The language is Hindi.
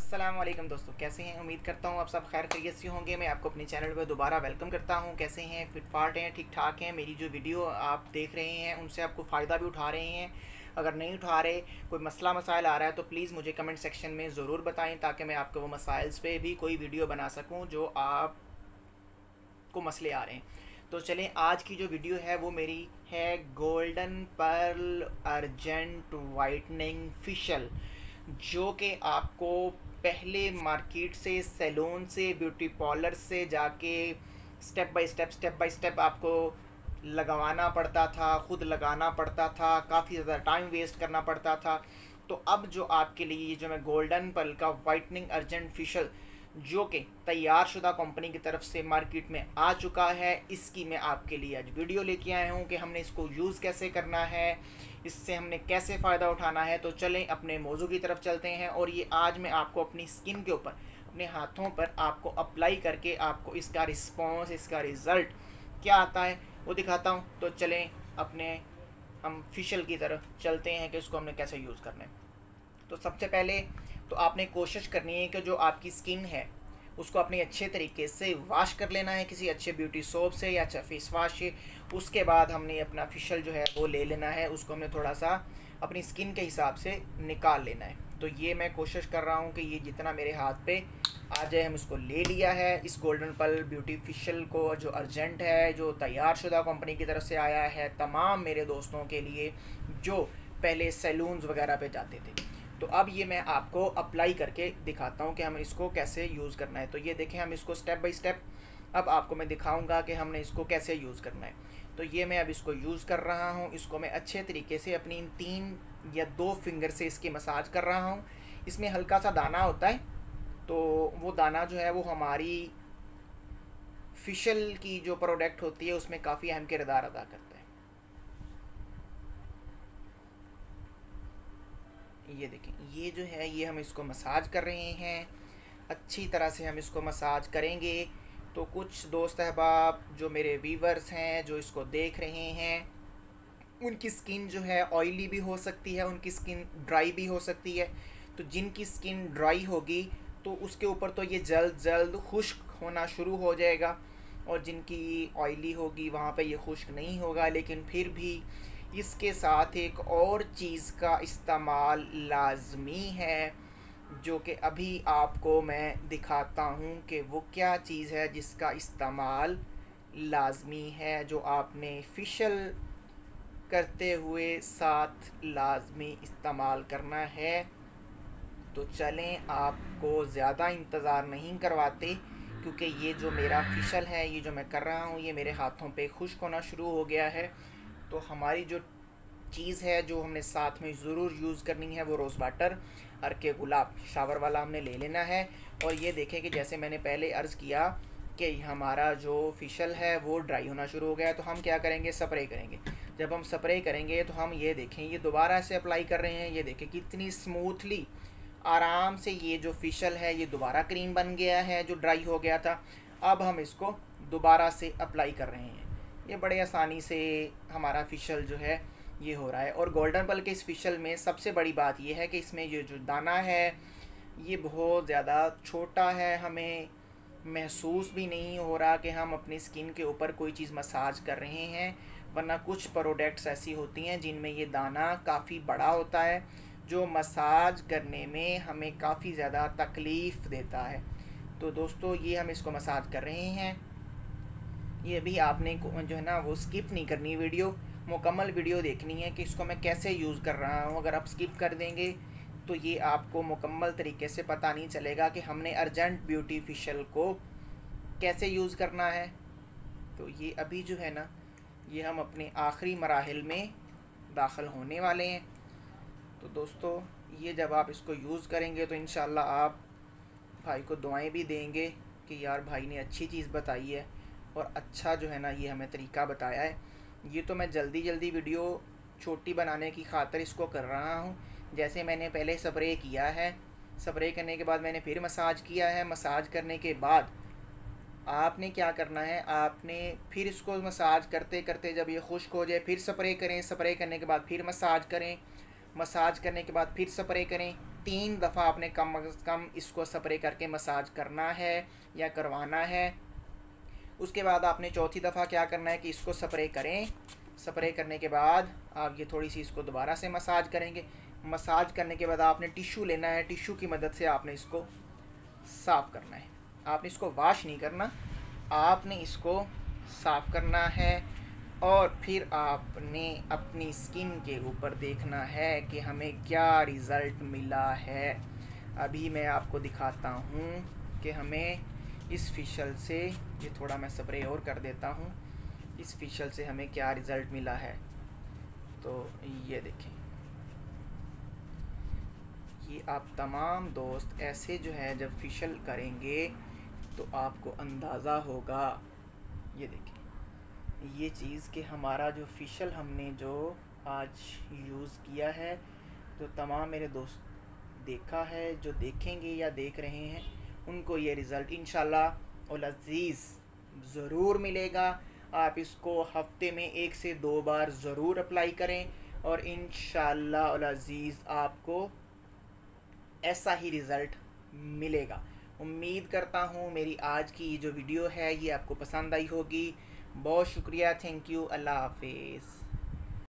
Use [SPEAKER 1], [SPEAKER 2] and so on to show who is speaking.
[SPEAKER 1] अस्सलाम वालेकुम दोस्तों, कैसे हैं? उम्मीद करता हूँ आप सब खैर खैरियत से होंगे। मैं आपको अपने चैनल पर दोबारा वेलकम करता हूँ। कैसे हैं? फिटफाट हैं? ठीक ठाक हैं? मेरी जो वीडियो आप देख रहे हैं उनसे आपको फ़ायदा भी उठा रहे हैं? अगर नहीं उठा रहे, कोई मसला मसाइल आ रहा है तो प्लीज़ मुझे कमेंट सेक्शन में ज़रूर बताएँ ताकि मैं आपको वो मसाइल्स पे भी कोई वीडियो बना सकूँ जो आपको मसले आ रहे हैं। तो चलें, आज की जो वीडियो है वो मेरी है golden pearl urgent whitening facial, जो कि आपको पहले मार्केट से, सैलून से, ब्यूटी पार्लर से जाके स्टेप बाय स्टेप आपको लगवाना पड़ता था, ख़ुद लगाना पड़ता था, काफ़ी ज़्यादा टाइम वेस्ट करना पड़ता था। तो अब जो आपके लिए ये जो मैं गोल्डन पर्ल का वाइटनिंग अर्जेंट फेशियल जो कि तैयार शुदा कंपनी की तरफ से मार्केट में आ चुका है, इसकी मैं आपके लिए आज वीडियो लेके आया हूँ कि हमने इसको यूज़ कैसे करना है, इससे हमने कैसे फ़ायदा उठाना है। तो चलें अपने मौजू की तरफ चलते हैं और ये आज मैं आपको अपनी स्किन के ऊपर, अपने हाथों पर आपको अप्लाई करके आपको इसका रिस्पॉन्स, इसका रिज़ल्ट क्या आता है वो दिखाता हूँ। तो चलें अपने हम फेशियल की तरफ चलते हैं कि इसको हमने कैसे यूज़ करना है। तो सबसे पहले तो आपने कोशिश करनी है कि जो आपकी स्किन है उसको अपने अच्छे तरीके से वॉश कर लेना है किसी अच्छे ब्यूटी सोप से या अच्छा फेस वाश से। उसके बाद हमने अपना फेशियल जो है वो ले लेना है, उसको हमने थोड़ा सा अपनी स्किन के हिसाब से निकाल लेना है। तो ये मैं कोशिश कर रहा हूँ कि ये जितना मेरे हाथ पे आ जाए हम इसको ले लिया है। इस गोल्डन पर्ल ब्यूटी फेशियल को जो अर्जेंट है, जो तैयार शुदा कंपनी की तरफ से आया है तमाम मेरे दोस्तों के लिए जो पहले सैलून्स वगैरह पे जाते थे। तो अब ये मैं आपको अप्लाई करके दिखाता हूँ कि हम इसको कैसे यूज़ करना है। तो ये देखें, हम इसको स्टेप बाय स्टेप अब आपको मैं दिखाऊंगा कि हमने इसको कैसे यूज़ करना है। तो ये मैं अब इसको यूज़ कर रहा हूँ। इसको मैं अच्छे तरीके से अपनी 3 या 2 फिंगर से इसकी मसाज कर रहा हूँ। इसमें हल्का सा दाना होता है, तो वो दाना जो है वो हमारी फेशियल की जो प्रोडक्ट होती है उसमें काफ़ी अहम किरदार अदा करता है। ये देखें, ये जो है ये हम इसको मसाज कर रहे हैं। अच्छी तरह से हम इसको मसाज करेंगे तो कुछ दोस्त अहबाब जो मेरे व्यूवर्स हैं जो इसको देख रहे हैं, उनकी स्किन जो है ऑयली भी हो सकती है, उनकी स्किन ड्राई भी हो सकती है। तो जिनकी स्किन ड्राई होगी तो उसके ऊपर तो ये जल्द जल्द खुश्क होना शुरू हो जाएगा, और जिनकी ऑयली होगी वहाँ पे ये खुश्क नहीं होगा। लेकिन फिर भी इसके साथ एक और चीज़ का इस्तेमाल लाजमी है जो कि अभी आपको मैं दिखाता हूँ कि वो क्या चीज़ है जिसका इस्तेमाल लाजमी है, जो आपने फेशियल करते हुए साथ लाजमी इस्तेमाल करना है। तो चलें, आपको ज़्यादा इंतज़ार नहीं करवाते क्योंकि ये जो मेरा फेशियल है, ये जो मैं कर रहा हूँ, ये मेरे हाथों पे खुश्क होना शुरू हो गया है। तो हमारी जो चीज़ है जो हमने साथ में ज़रूर यूज़ करनी है वो रोज़ वाटर अर्के गुलाब शावर वाला हमने ले लेना है। और ये देखें कि जैसे मैंने पहले अर्ज़ किया कि हमारा जो फेशियल है वो ड्राई होना शुरू हो गया है, तो हम क्या करेंगे, स्प्रे करेंगे। जब हम स्प्रे करेंगे तो हम ये देखें, ये दोबारा से अप्लाई कर रहे हैं। ये देखें कितनी स्मूथली, आराम से ये जो फेशियल है ये दोबारा क्रीम बन गया है जो ड्राई हो गया था। अब हम इसको दोबारा से अप्लाई कर रहे हैं। ये बड़े आसानी से हमारा फेशियल जो है ये हो रहा है। और गोल्डन पर्ल के इस फेशियल में सबसे बड़ी बात ये है कि इसमें ये जो दाना है ये बहुत ज़्यादा छोटा है, हमें महसूस भी नहीं हो रहा कि हम अपनी स्किन के ऊपर कोई चीज़ मसाज कर रहे हैं। वरना कुछ प्रोडक्ट्स ऐसी होती हैं जिनमें ये दाना काफ़ी बड़ा होता है जो मसाज करने में हमें काफ़ी ज़्यादा तकलीफ़ देता है। तो दोस्तों ये हम इसको मसाज कर रहे हैं। ये भी आपने जो है ना वो स्किप नहीं करनी, वीडियो मुकम्मल वीडियो देखनी है कि इसको मैं कैसे यूज़ कर रहा हूँ। अगर आप स्किप कर देंगे तो ये आपको मुकम्मल तरीके से पता नहीं चलेगा कि हमने अर्जेंट ब्यूटी फेशियल को कैसे यूज़ करना है। तो ये अभी जो है ना ये हम अपने आखिरी मराहिल में दाखिल होने वाले हैं। तो दोस्तों ये जब आप इसको यूज़ करेंगे तो इंशाल्लाह आप भाई को दुआएं भी देंगे कि यार भाई ने अच्छी चीज़ बताई है और अच्छा जो है ना ये हमें तरीका बताया है। ये तो मैं जल्दी वीडियो छोटी बनाने की खातिर इसको कर रहा हूँ। जैसे मैंने पहले स्प्रे किया है, स्प्रे करने के बाद मैंने फिर मसाज किया है। मसाज करने के बाद आपने क्या करना है, आपने फिर इसको मसाज करते करते जब ये खुश्क हो जाए फिर स्प्रे करें, स्प्रे करने के बाद फिर मसाज करें, मसाज करने के बाद फिर स्प्रे करें। 3 दफ़ा आपने कम अज़ कम इसको स्प्रे करके मसाज करना है या करवाना है। उसके बाद आपने चौथी दफ़ा क्या करना है कि इसको स्प्रे करें। स्प्रे करने के बाद आप ये थोड़ी सी इसको दोबारा से मसाज करेंगे। मसाज करने के बाद आपने टिश्यू लेना है, टिश्यू की मदद से आपने इसको साफ़ करना है। आपने इसको वॉश नहीं करना, आपने इसको साफ़ करना है और फिर आपने अपनी स्किन के ऊपर देखना है कि हमें क्या रिज़ल्ट मिला है। अभी मैं आपको दिखाता हूँ कि हमें इस फेशियल से, ये थोड़ा मैं स्प्रे और कर देता हूँ, इस फेशियल से हमें क्या रिज़ल्ट मिला है। तो ये देखें, ये आप तमाम दोस्त ऐसे जो है जब फेशियल करेंगे तो आपको अंदाज़ा होगा। ये देखें ये चीज़ कि हमारा जो फेशियल हमने जो आज यूज़ किया है, तो तमाम मेरे दोस्त देखा है, जो देखेंगे या देख रहे हैं उनको ये रिज़ल्ट इंशाल्लाह उल अज़ीज़ ज़रूर मिलेगा। आप इसको हफ्ते में 1 से 2 बार ज़रूर अप्लाई करें और इंशाल्लाह उल अज़ीज़ आपको ऐसा ही रिज़ल्ट मिलेगा। उम्मीद करता हूँ मेरी आज की जो वीडियो है ये आपको पसंद आई होगी। बहुत शुक्रिया, थैंक यू, अल्लाह हाफिज़।